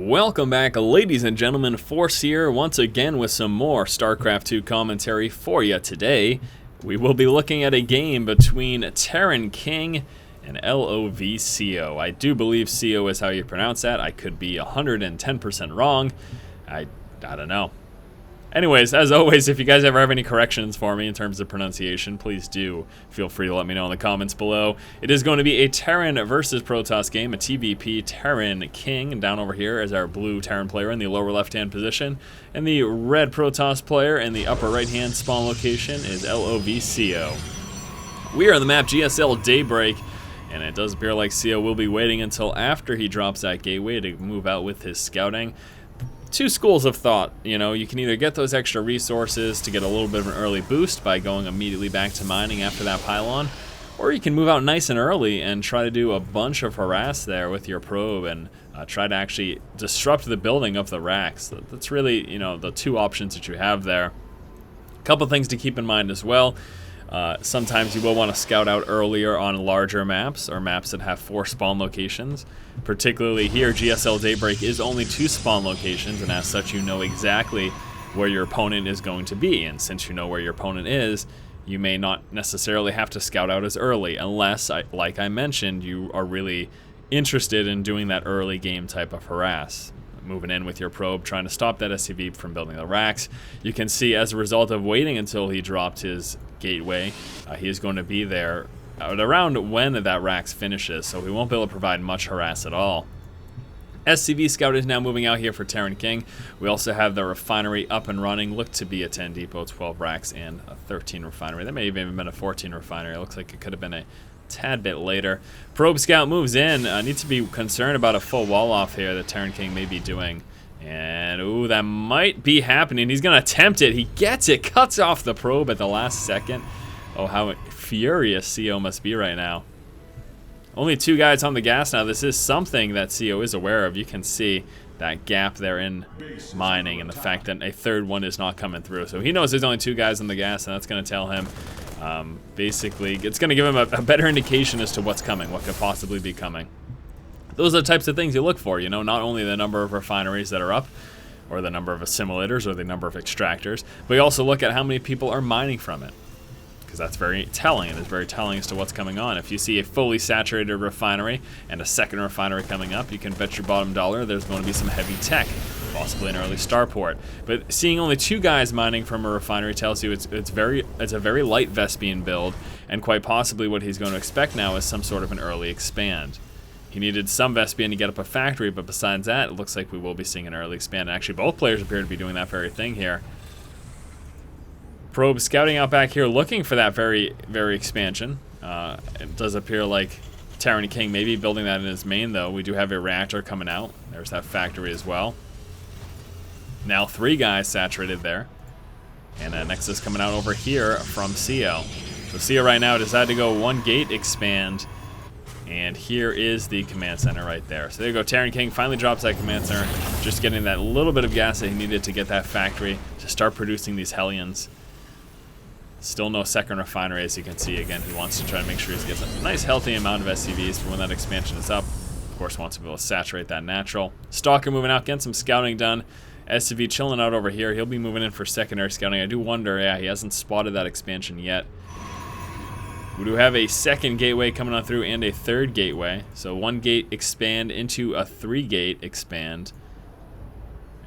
Welcome back, ladies and gentlemen. Force here once again with some more StarCraft 2 commentary for you today. We will be looking at a game between TerranKinG and LOVCO. I do believe CO is how you pronounce that. I could be 110% wrong. I don't know. Anyways, as always, if you guys ever have any corrections for me in terms of pronunciation, please do feel free to let me know in the comments below. It is going to be a Terran versus Protoss game, a TVP TerranKinG. And down over here is our blue Terran player in the lower left-hand position. And the red Protoss player in the upper right-hand spawn location is LOVCO. We are on the map GSL Daybreak, and it does appear like CO will be waiting until after he drops that gateway to move out with his scouting. Two schools of thought. You know, you can either get those extra resources to get a little bit of an early boost by going immediately back to mining after that pylon, or you can move out nice and early and try to do a bunch of harass there with your probe and try to actually disrupt the building of the racks. That's really, you know, the two options that you have there. A couple things to keep in mind as well. Sometimes you will want to scout out earlier on larger maps or maps that have 4 spawn locations. Particularly here, GSL Daybreak is only 2 spawn locations, and as such you know exactly where your opponent is going to be. And since you know where your opponent is, you may not necessarily have to scout out as early unless, like I mentioned, you are really interested in doing that early game type of harass. Moving in with your probe, trying to stop that SCV from building the racks. You can see as a result of waiting until he dropped his gateway, he is going to be there at around when that racks finishes, so he won't be able to provide much harass at all. SCV Scout is now moving out here for TerranKinG. We also have the refinery up and running. Looked to be a 10 depot, 12 racks, and a 13 refinery. That may have even been a 14 refinery. It looks like it could have been a tad bit later. Probe Scout moves in. Needs to be concerned about a full wall off here that TerranKinG may be doing. And, ooh, that might be happening. He's going to attempt it. He gets it. Cuts off the probe at the last second. Oh, how furious CO must be right now. Only 2 guys on the gas now. This is something that CO is aware of. You can see that gap there in mining and the fact that a third one is not coming through. So he knows there's only 2 guys on the gas, and that's going to tell him, basically, it's going to give him a better indication as to what's coming, what could possibly be coming. Those are the types of things you look for, you know, not only the number of refineries that are up, or the number of assimilators, or the number of extractors, but you also look at how many people are mining from it. Because that's very telling. It is very telling as to what's coming on. If you see a fully saturated refinery and a second refinery coming up, you can bet your bottom dollar there's going to be some heavy tech, possibly an early starport. But seeing only 2 guys mining from a refinery tells you it's a very light Vespian build, and quite possibly what he's going to expect now is some sort of an early expand. He needed some Vespian to get up a factory, but besides that, it looks like we will be seeing an early expand. And actually, both players appear to be doing that very thing here. Probe scouting out back here, looking for that very expansion. It does appear like TerranKinG may be building that in his main, though. We do have a reactor coming out. There's that factory as well. Now 3 guys saturated there. And Nexus coming out over here from CO. So CO right now decided to go 1 gate expand. And here is the command center right there. So there you go, TerranKinG finally drops that command center, just getting that little bit of gas that he needed to get that factory to start producing these Hellions. Still no second refinery, as you can see. Again, he wants to try to make sure he gets a nice healthy amount of SCVs for when that expansion is up. Of course, wants to be able to saturate that natural. Stalker moving out, getting some scouting done. SCV chilling out over here. He'll be moving in for secondary scouting. I do wonder, yeah, he hasn't spotted that expansion yet. We do have a second gateway coming on through and a third gateway. So 1 gate expand into a 3 gate expand.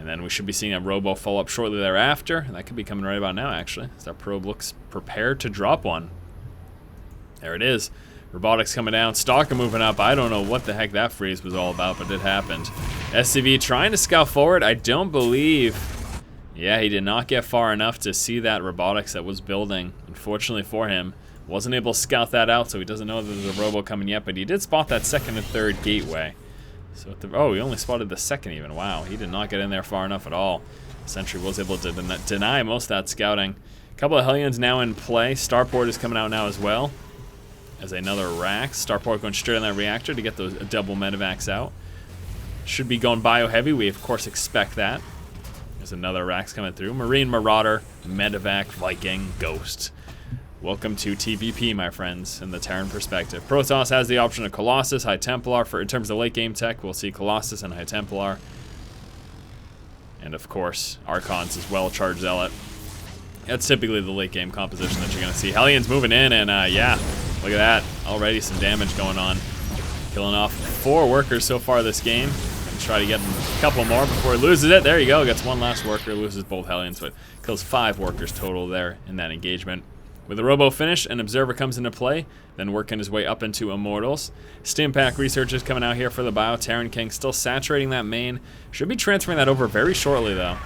And then we should be seeing a robo follow up shortly thereafter. And that could be coming right about now, actually, as our probe looks prepared to drop one. There it is. Robotics coming down. Stalker moving up. I don't know what the heck that freeze was all about, but it happened. SCV trying to scout forward. I don't believe... Yeah, he did not get far enough to see that robotics that was building. Unfortunately for him. Wasn't able to scout that out, so he doesn't know that there's a robo coming yet, but he did spot that second and third gateway. So oh, he only spotted the second even. Wow, he did not get in there far enough at all. Sentry was able to deny most of that scouting. A couple of Hellions now in play. Starport is coming out now as well as another rack. Starport going straight on that reactor to get those double medevacs out. Should be going bio heavy. We of course expect that. There's another racks coming through. Marine Marauder, Medevac, Viking, Ghost. Welcome to TVP, my friends, in the Terran perspective. Protoss has the option of Colossus, High Templar. In terms of late game tech, we'll see Colossus and High Templar. And of course, Archons as well, Charge Zealot. That's typically the late game composition that you're going to see. Hellions moving in, and yeah, look at that. Already some damage going on. Killing off 4 workers so far this game. Gonna try to get a couple more before he loses it. There you go, gets 1 last worker, loses both Hellions, but kills 5 workers total there in that engagement. With the Robo finish, an Observer comes into play, then working his way up into Immortals. Stimpack researchers coming out here for the bio. TerranKinG still saturating that main. Should be transferring that over very shortly, though.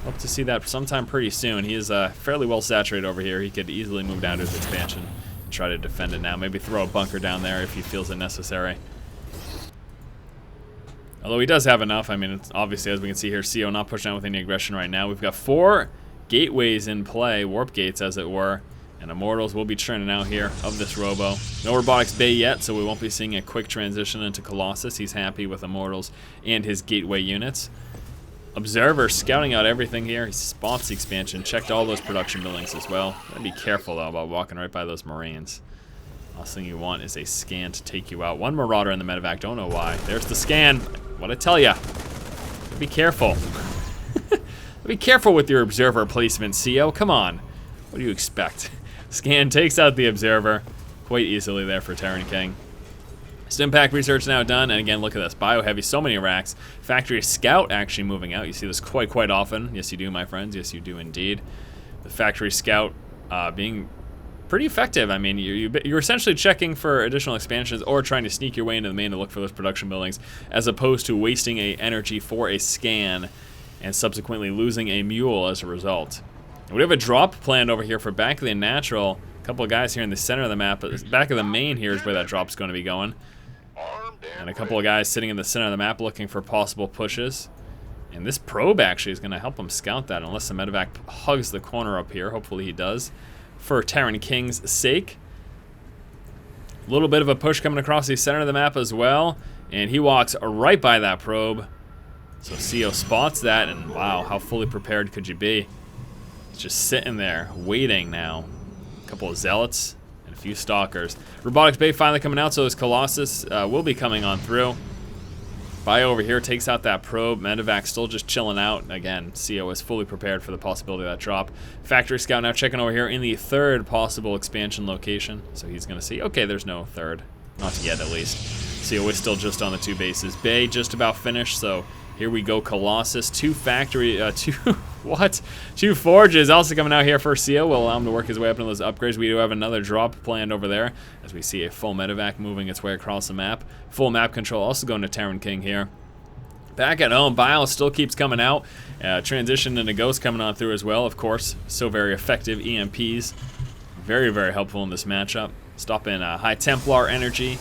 Hope to see that sometime pretty soon. He is fairly well saturated over here. He could easily move down to his expansion and try to defend it now. Maybe throw a bunker down there if he feels it necessary. Although he does have enough. I mean, it's obviously, as we can see here, CO not pushing out with any aggression right now. We've got 4 gateways in play, warp gates as it were, and Immortals will be churning out here of this Robo. No Robotics Bay yet, so we won't be seeing a quick transition into Colossus. He's happy with Immortals and his gateway units. Observer scouting out everything here. He spots the expansion, checked all those production buildings as well. Gotta be careful though about walking right by those Marines. Last thing you want is a scan to take you out. 1 Marauder in the medevac, don't know why. There's the scan. What'd I tell ya? Be careful. Be careful with your Observer placement, CO. Come on. What do you expect? Scan takes out the Observer quite easily there for TerranKinG. Stimpack research now done, and again, look at this. Bio-heavy, so many racks. Factory Scout actually moving out. You see this quite often. Yes, you do, my friends. Yes, you do indeed. The Factory Scout being pretty effective. I mean, you're essentially checking for additional expansions or trying to sneak your way into the main to look for those production buildings, as opposed to wasting energy for a scan and subsequently losing a mule as a result. We have a drop planned over here for back of the natural. A couple of guys here in the center of the map. Back of the main here is where that drop's going to be going. And a couple of guys sitting in the center of the map looking for possible pushes. And this probe actually is going to help him scout that, unless the medevac hugs the corner up here. Hopefully he does, for TerranKinG's sake. A little bit of a push coming across the center of the map as well. And he walks right by that probe. So CO spots that, and wow, how fully prepared could you be? He's just sitting there, waiting now. A couple of Zealots and a few Stalkers. Robotics Bay finally coming out, so this Colossus will be coming on through. Bio over here takes out that probe. Medevac still just chilling out. Again, CO is fully prepared for the possibility of that drop. Factory Scout now checking over here in the 3rd possible expansion location. So he's going to see, okay, there's no 3rd. Not yet, at least. CO is still just on the 2 bases. Bay just about finished, so here we go, Colossus. 2 factory, 2 forges also coming out here for CO. Will allow him to work his way up into those upgrades. We do have another drop planned over there, as we see a full medevac moving its way across the map. Full map control also going to TerranKinG here. Back at home, Bile still keeps coming out. Transition into Ghost coming on through as well, of course. So very effective EMPs. Very helpful in this matchup. Stopping High Templar energy.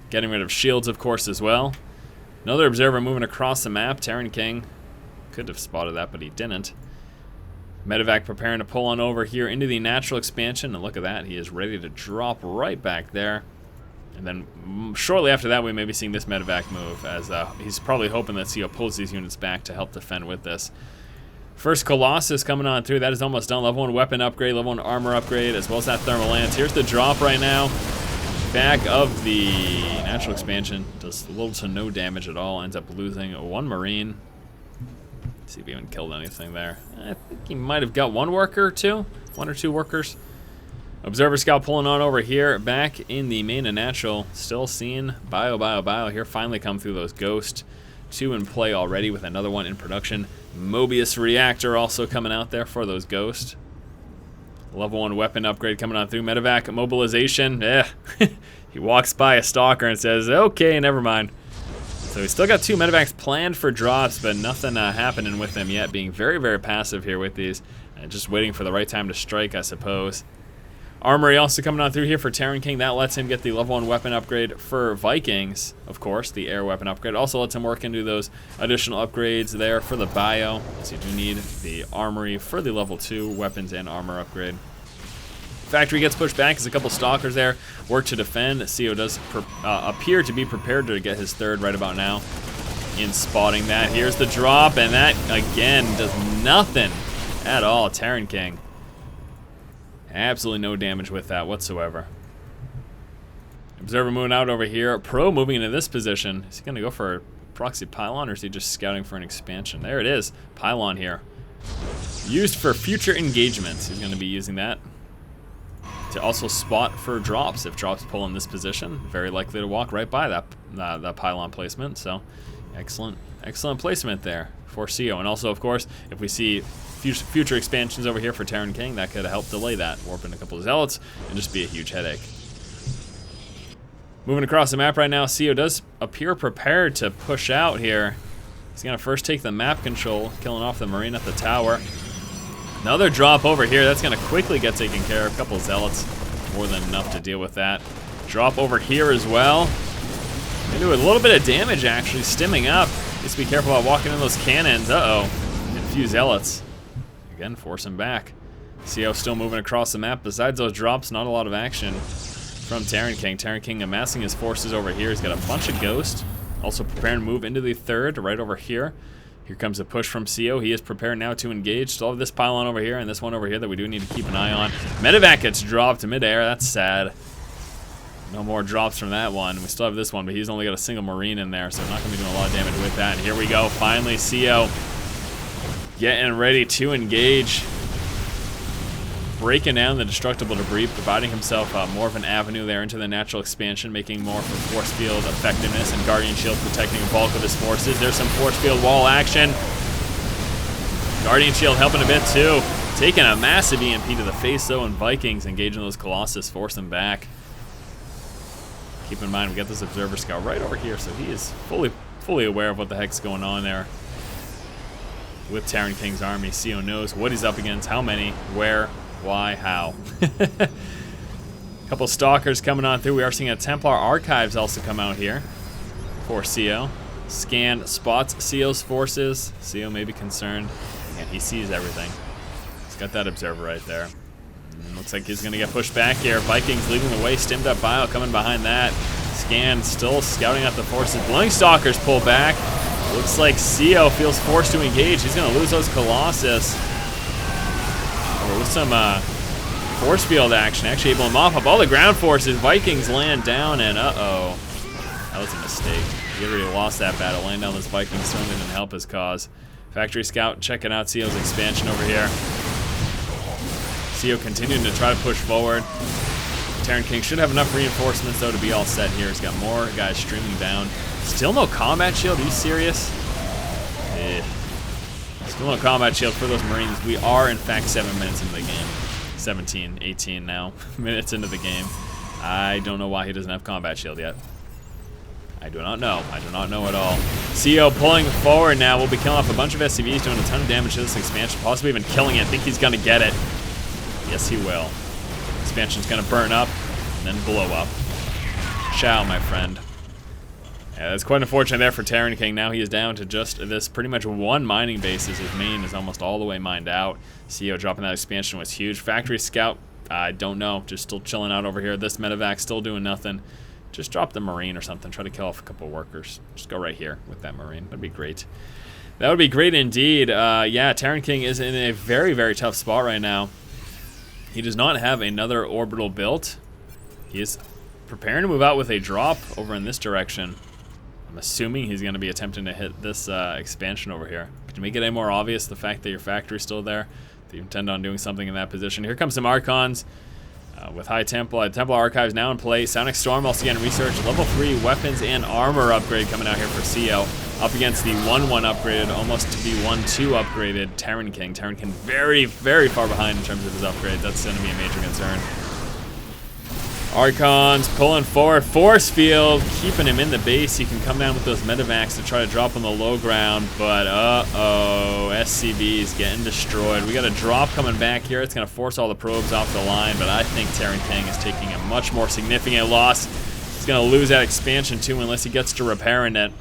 Getting rid of shields, of course, as well. Another Observer moving across the map. TerranKinG could have spotted that, but he didn't. Medevac preparing to pull on over here into the natural expansion, and look at that, he is ready to drop right back there. And then shortly after that, we may be seeing this Medevac move, as he's probably hoping that CO pulls these units back to help defend with this. First Colossus coming on through. That is almost done. Level 1 weapon upgrade, level 1 armor upgrade, as well as that thermal lance. Here's the drop right now. Back of the natural expansion, does little to no damage at all. Ends up losing 1 Marine. Let's see if he even killed anything there. I think he might have got 1 worker or 2. 1 or 2 workers. Observer Scout pulling on over here. Back in the main and natural. Still seeing Bio here finally come through those Ghost. 2 in play already with another 1 in production. Mobius Reactor also coming out there for those Ghost. Level 1 weapon upgrade coming on through. Medevac mobilization. He walks by a Stalker and says, okay, never mind. So he's still got 2 medevacs planned for drops, but nothing happening with them yet. Being very passive here with these. Just waiting for the right time to strike, I suppose. Armory also coming on through here for TerranKinG. That lets him get the level 1 weapon upgrade for Vikings, of course, the air weapon upgrade. Also lets him work into those additional upgrades there for the bio, so you do need the armory for the level 2 weapons and armor upgrade. Factory gets pushed back as a couple Stalkers there work to defend. CO does appear to be prepared to get his 3rd right about now in spotting that. Here's the drop, and that, again, does nothing at all. TerranKinG. Absolutely no damage with that whatsoever. Observer moving out over here. Pro moving into this position. Is he going to go for a proxy pylon, or is he just scouting for an expansion? There it is. Pylon here. Used for future engagements. He's going to be using that to also spot for drops. If drops pull in this position, very likely to walk right by that pylon placement. So excellent placement there for CO. And also, of course, if we see future expansions over here for TerranKinG, that could help delay that. Warp in a couple of zealots and just be a huge headache. Moving across the map right now, CO does appear prepared to push out here. He's going to first take the map control, killing off the Marine at the tower. Another drop over here. That's going to quickly get taken care of. A couple of zealots, more than enough to deal with that. Drop over here as well. They do a little bit of damage, actually, stimming up. Just be careful about walking in those cannons. Uh-oh. And a few zealots. Again, force him back. CO still moving across the map. Besides those drops, not a lot of action from TerranKinG. TerranKinG amassing his forces over here. He's got a bunch of ghosts. Also preparing to move into the third, right over here. Here comes a push from CO. He is prepared now to engage. Still have this pylon over here and this one over here that we do need to keep an eye on. Medevac gets dropped midair. That's sad. No more drops from that one. We still have this one, but he's only got a single Marine in there, so not going to be doing a lot of damage with that. And here we go. Finally, CO getting ready to engage. Breaking down the destructible debris, providing himself more of an avenue there into the natural expansion, making more for force field effectiveness, and Guardian Shield protecting a bulk of his forces. There's some force field wall action. Guardian Shield helping a bit too. Taking a massive EMP to the face though, and Vikings engaging those Colossus, force them back. Keep in mind, we got this Observer Scout right over here, so he is fully aware of what the heck's going on there with TerranKinG's army. CO knows what he's up against, how many, where, why, how. Couple stalkers coming on through. We are seeing a Templar Archives also come out here for CO. Scan spots CO's forces. CO may be concerned, and he sees everything. He's got that observer right there. And looks like he's going to get pushed back here. Vikings leading the way. Stimmed up Bile coming behind that. Scan still scouting out the forces. Blowing Stalkers pull back. Looks like CO feels forced to engage. He's going to lose those Colossus. With some force field action, actually able to mop up all the ground forces. Vikings land down, and uh-oh. That was a mistake. He already lost that battle. Laying down those Vikings certainly didn't help his cause. Factory Scout checking out CO's expansion over here. CO continuing to try to push forward. TerranKinG should have enough reinforcements, though, to be all set here. He's got more guys streaming down. Still no combat shield? Are you serious? Still no combat shield for those Marines. We are, in fact, 7 minutes into the game. 17, 18 now, minutes into the game. I don't know why he doesn't have combat shield yet. I do not know. I do not know at all. CO pulling forward now. We'll be killing off a bunch of SCVs, doing a ton of damage to this expansion, possibly even killing it. I think he's going to get it. Yes, he will. Expansion's going to burn up and then blow up. Ciao, my friend. Yeah, that's quite unfortunate there for TerranKinG. Now he is down to just this pretty much one mining base. His main is almost all the way mined out. CO dropping that expansion was huge. Factory Scout, I don't know. Just still chilling out over here. This Medevac still doing nothing. Just drop the Marine or something. Try to kill off a couple of workers. Just go right here with that Marine. That'd be great. That would be great indeed. Yeah, TerranKinG is in a very, very tough spot right now. He does not have another orbital built. He is preparing to move out with a drop over in this direction. I'm assuming he's going to be attempting to hit this expansion over here. Could you make it any more obvious, the fact that your factory's still there? That you intend on doing something in that position. Here comes some Archons with High Templar. Templar Archives now in play. Sonic Storm also getting research. Level 3 weapons and armor upgrade coming out here for CO. Up against the 1-1 upgraded, almost to be 1-2 upgraded TerranKinG. TerranKinG very, very far behind in terms of his upgrades. That's going to be a major concern. Archons pulling forward, force field, keeping him in the base. He can come down with those Medevacs to try to drop on the low ground, but uh-oh, SCV's getting destroyed. We got a drop coming back here. It's going to force all the probes off the line, but I think TerranKinG is taking a much more significant loss. He's going to lose that expansion too unless he gets to repairing it.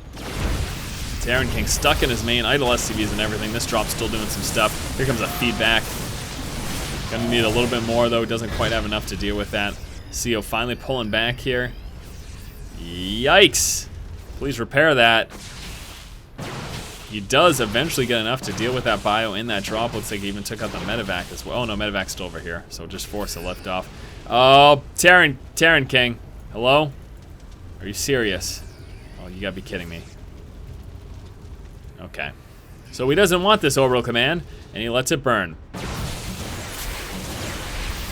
TerranKinG stuck in his main, idle SCVs and everything. This drop's still doing some stuff. Here comes a feedback. Gonna need a little bit more though. Doesn't quite have enough to deal with that. CO finally pulling back here. Yikes. Please repair that. He does eventually get enough to deal with that bio in that drop. Looks like he even took out the Medevac as well. Oh no, Medevac's still over here, so just force a lift off. Oh, TerranKinG. Hello? Are you serious? Oh, you gotta be kidding me. Okay. So he doesn't want this orbital command, and he lets it burn.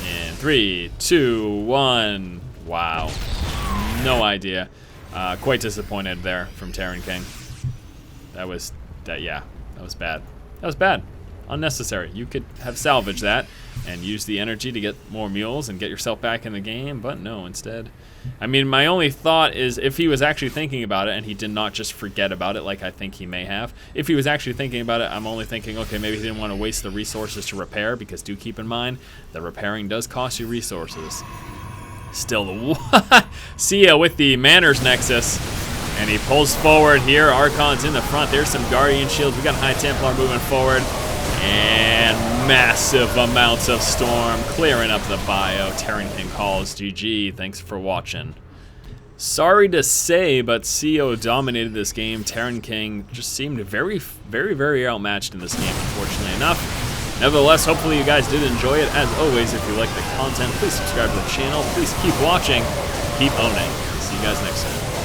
In 3, 2, 1. Wow. No idea. Quite disappointed there from TerranKinG. That was bad. That was bad. Unnecessary. You could have salvaged that and used the energy to get more mules and get yourself back in the game, but no, instead. I mean, my only thought is if he was actually thinking about it and he did not just forget about it like I think he may have. If he was actually thinking about it, I'm only thinking, okay, maybe he didn't want to waste the resources to repair, because do keep in mind that repairing does cost you resources. Still the Sia with the Manners Nexus. And he pulls forward here. Archon's in the front. There's some Guardian Shields. We got High Templar moving forward. And massive amounts of Storm clearing up the bio. TerranKinG calls GG. Thanks for watching. Sorry to say, but CO dominated this game. TerranKinG just seemed very, very, very outmatched in this game, unfortunately enough. Nevertheless, hopefully you guys did enjoy it. As always, if you like the content, please subscribe to the channel. Please keep watching. Keep owning. See you guys next time.